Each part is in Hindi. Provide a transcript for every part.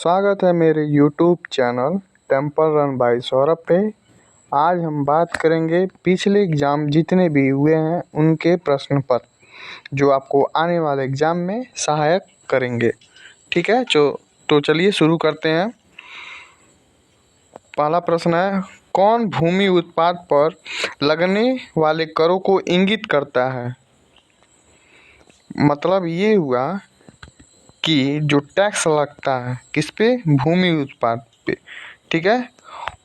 स्वागत है मेरे YouTube channel temple run by Saurabh पे। आज हम बात करेंगे पिछले एग्ज़ाम जितने भी हुए हैं उनके प्रश्न पत्र जो आपको आने वाले एग्ज़ाम में सहायक करेंगे। ठीक है, तो चलिए शुरू करते हैं। पहला प्रश्न है, कौन भूमि उत्पाद पर लगने वाले करों को इंगित करता है? मतलब ये हुआ कि जो टैक्स लगता है किस पे? भूमि उत्पाद पे। ठीक है,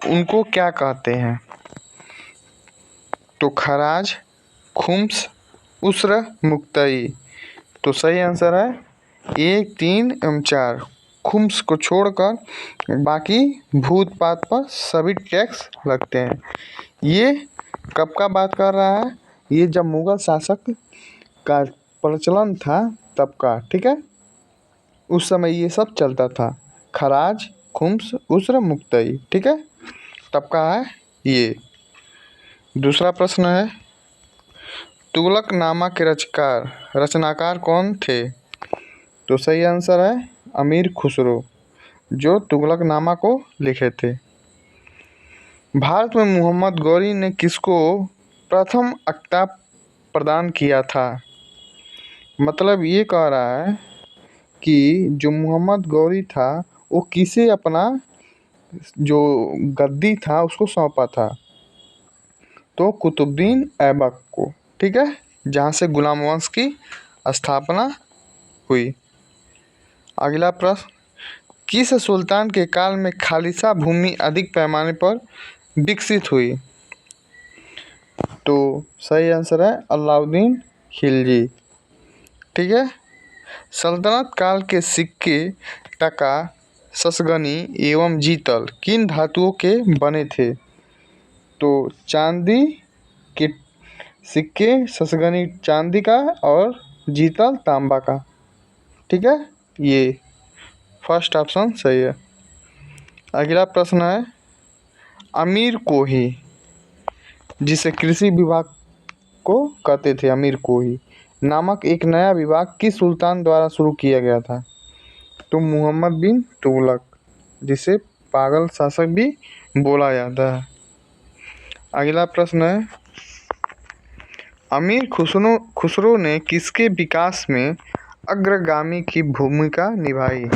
उनको क्या कहते हैं? तो खराज, खुम्स, उस्र, मुक्तई। तो सही आंसर है 1, 3 एवं 4। खुम्स को छोड़कर बाकी भू उत्पाद पर सभी टैक्स लगते हैं। ये कब का बात कर रहा है? ये जब मुगल शासक का प्रचलन था तब का। ठीक है, उस समय ये सब चलता था, खराज, खुम्स, उस्र, मुक्तई। ठीक है, तब का है ये। दूसरा प्रश्न है, तुगलकनामा के रचनाकार कौन थे? तो सही आंसर है अमीर खुसरो, जो तुगलकनामा को लिखे थे। भारत में मोहम्मद गौरी ने किसको प्रथम अक्ता प्रदान किया था? मतलब ये कह रहा है कि जो मोहम्मद गौरी था वो किसे अपना जो गद्दी था उसको सौंपा था? तो कुतुबुद्दीन ऐबक को। ठीक है, जहाँ से गुलाम वंश की स्थापना हुई। अगला प्रश्न, किस सुल्तान के काल में खालिसा भूमि अधिक पैमाने पर विकसित हुई? तो सही आंसर है अलाउद्दीन खिलजी। ठीक है, सल्तनत काल के सिक्के टका, ससगनी एवं जीतल किन धातुओं के बने थे? तो चांदी के सिक्के, ससगनी चांदी का और जीतल तांबा का। ठीक है, ये फर्स्ट ऑप्शन सही है। अगला प्रश्न है, अमीर कोही, जिसे कृषि विभाग को कहते थे अमीर कोही, नामक एक नया विभाग किस सुल्तान द्वारा शुरू किया गया था? तो मोहम्मद बिन तुगलक, जिसे पागल शासक भी बोला जाता है। अगला प्रश्न है, अमीर खुसरो ने किसके विकास में अग्रगामी की भूमिका निभाई?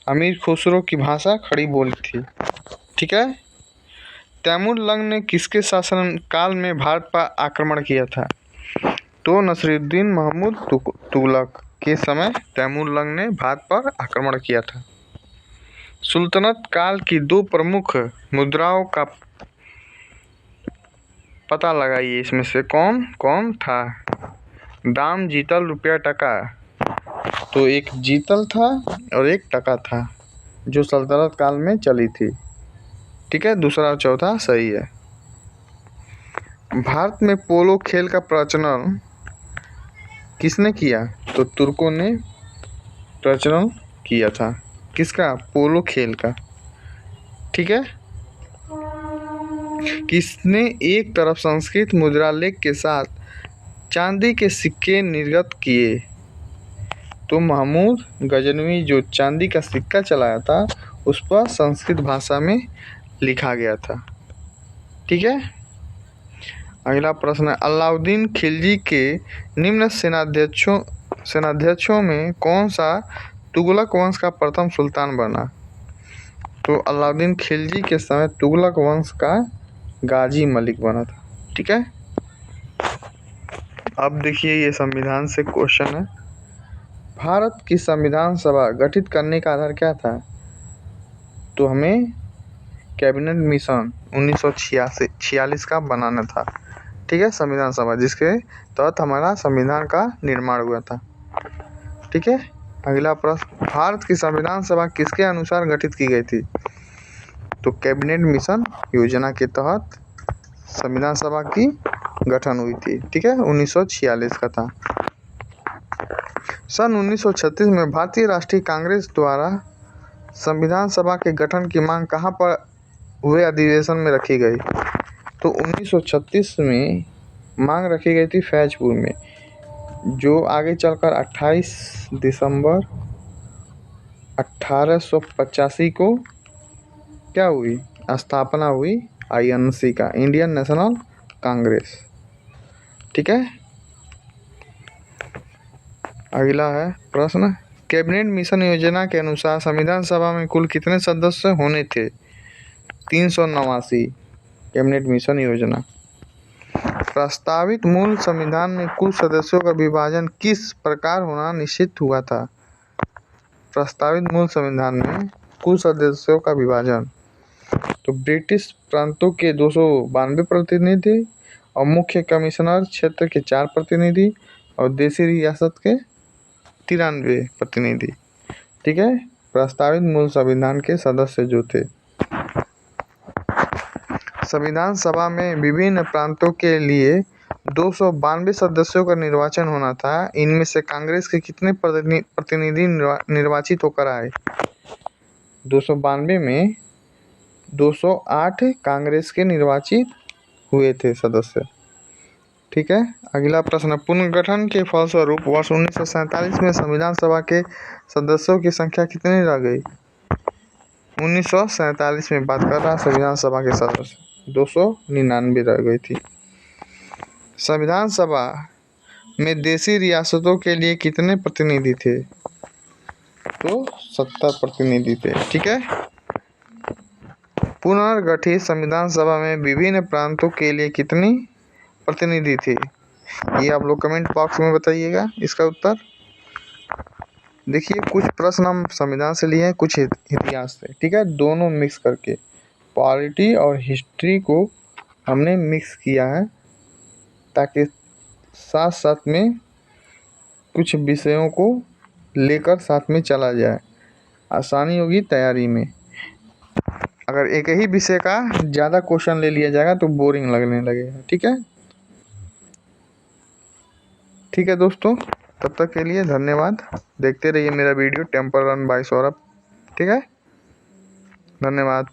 अमीर खुसरो की भाषा खड़ी बोली थी। ठीक है, तैमूर लंग ने किसके शासन काल में भारत पर आक्रमण किया था? तो नसीरुद्दीन महमूद तुगलक के समय तैमूर लंग ने भारत पर आक्रमण किया था। सुल्तनत काल की दो प्रमुख मुद्राओं का पता लगाइए, इसमें से कौन कौन था? दाम, जीतल, रुपया, टका। तो एक जीतल था और एक टका था जो सल्तनत काल में चली थी। ठीक है, दूसरा और चौथा सही है। भारत में पोलो खेल का प्रचलन किसने किया? तो तुर्कों ने प्रचलन किया था। किसका? पोलो खेल का। ठीक है, किसने एक तरफ संस्कृत मुद्रा लेख के साथ चांदी के सिक्के निर्गत किए? तो महमूद गजनवी, जो चांदी का सिक्का चलाया था उस पर संस्कृत भाषा में लिखा गया था। ठीक है, अगला प्रश्न है, अलाउद्दीन खिलजी के निम्न सेनाध्यक्षों में कौन सा तुगलक वंश का प्रथम सुल्तान बना? तो अलाउद्दीन खिलजी के समय तुगलक वंश का गाजी मलिक बना था। ठीक है, अब देखिए ये संविधान से क्वेश्चन है। भारत की संविधान सभा गठित करने का आधार क्या था? तो हमें कैबिनेट मिशन 1946 का बनाना था। ठीक है, संविधान सभा जिसके तहत हमारा संविधान का निर्माण हुआ था। ठीक है, अगला प्रश्न, भारत की संविधान सभा किसके अनुसार गठित की गई थी? तो कैबिनेट मिशन योजना के तहत संविधान सभा की गठन हुई थी। ठीक है, 1946 का था। सन 1936 में भारतीय राष्ट्रीय कांग्रेस द्वारा संविधान सभा के गठन की मांग कहाँ पर हुए अधिवेशन में रखी गई? तो 1936 में मांग रखी गई थी फैजपुर में, जो आगे चलकर 28 दिसंबर 1885 को क्या हुई, स्थापना हुई INC का, इंडियन नेशनल कांग्रेस। ठीक है, अगला है प्रश्न, कैबिनेट मिशन योजना के अनुसार संविधान सभा में कुल कितने सदस्य होने थे? 389। कैबिनेट मिशन योजना। प्रस्तावित मूल संविधान में कुल सदस्यों का विभाजन किस प्रकार होना निश्चित हुआ था? प्रस्तावित मूल संविधान में कुल सदस्यों का विभाजन, तो ब्रिटिश प्रांतों के 292 प्रतिनिधि और मुख्य कमिश्नर क्षेत्र के 4 प्रतिनिधि और देशी रियासत के 93 प्रतिनिधि। ठीक है, प्रस्तावित मूल संविधान के सदस्य जो थे। संविधान सभा में विभिन्न प्रांतों के लिए 292 सदस्यों का निर्वाचन होना था। इनमें से कांग्रेस के कितने प्रतिनिधि निर्वाचित होकर आए? 292 में 208 कांग्रेस के निर्वाचित हुए थे सदस्य। ठीक है, अगला प्रश्न, पुनर्गठन के फलस्वरूप वर्ष 1947 में संविधान सभा के सदस्यों की संख्या कितनी रह गई? 1947 में बात कर रहा संविधान सभा के सदस्य 299 रह गई थी। संविधान सभा में देशी रियासतों के लिए कितने प्रतिनिधि थे? तो 70 प्रतिनिधि थे। ठीक है, पुनर्गठित संविधान सभा में विभिन्न प्रांतों के लिए कितनी प्रतिनिधि थे? ये आप लोग कमेंट बॉक्स में बताइएगा इसका उत्तर। देखिए, कुछ प्रश्न हम संविधान से लिए हैं, कुछ इतिहास से। ठीक है, दोनों मिक्स करके पॉलिटी और हिस्ट्री को हमने मिक्स किया है, ताकि साथ साथ में कुछ विषयों को लेकर साथ में चला जाए, आसानी होगी तैयारी में। अगर एक ही विषय का ज़्यादा क्वेश्चन ले लिया जाएगा तो बोरिंग लगने लगेगा। ठीक है दोस्तों, तब तक के लिए धन्यवाद। देखते रहिए मेरा video temple run by Saurabh. ठीक है, धन्यवाद।